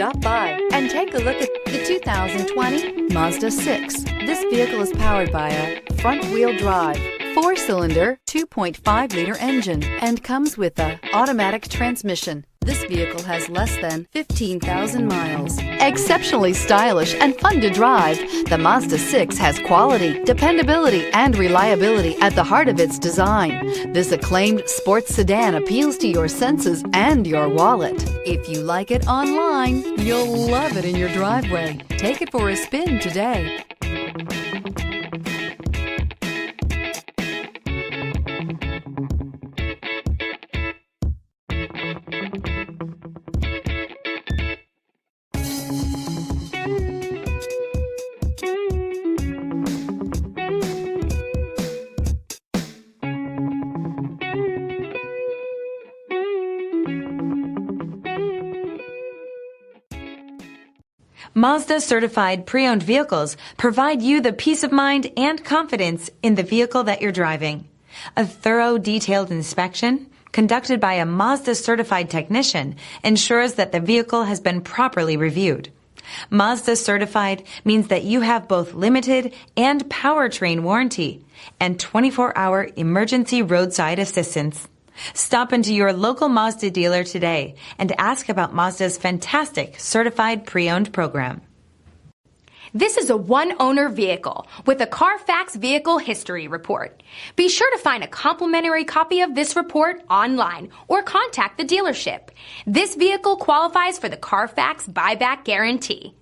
Stop by and take a look at the 2020 Mazda 6. This vehicle is powered by a front-wheel drive, 4-cylinder, 2.5-liter engine and comes with an automatic transmission. This vehicle has less than 15,000 miles. Exceptionally stylish and fun to drive, the Mazda 6 has quality, dependability, and reliability at the heart of its design. This acclaimed sports sedan appeals to your senses and your wallet. If you like it online, you'll love it in your driveway. Take it for a spin today. Mazda certified pre-owned vehicles provide you the peace of mind and confidence in the vehicle that you're driving. A thorough, detailed inspection conducted by a Mazda certified technician ensures that the vehicle has been properly reviewed. Mazda certified means that you have both limited and powertrain warranty and 24-hour emergency roadside assistance. Stop into your local Mazda dealer today and ask about Mazda's fantastic certified pre-owned program. This is a one-owner vehicle with a Carfax Vehicle History Report. Be sure to find a complimentary copy of this report online or contact the dealership. This vehicle qualifies for the Carfax Buyback Guarantee.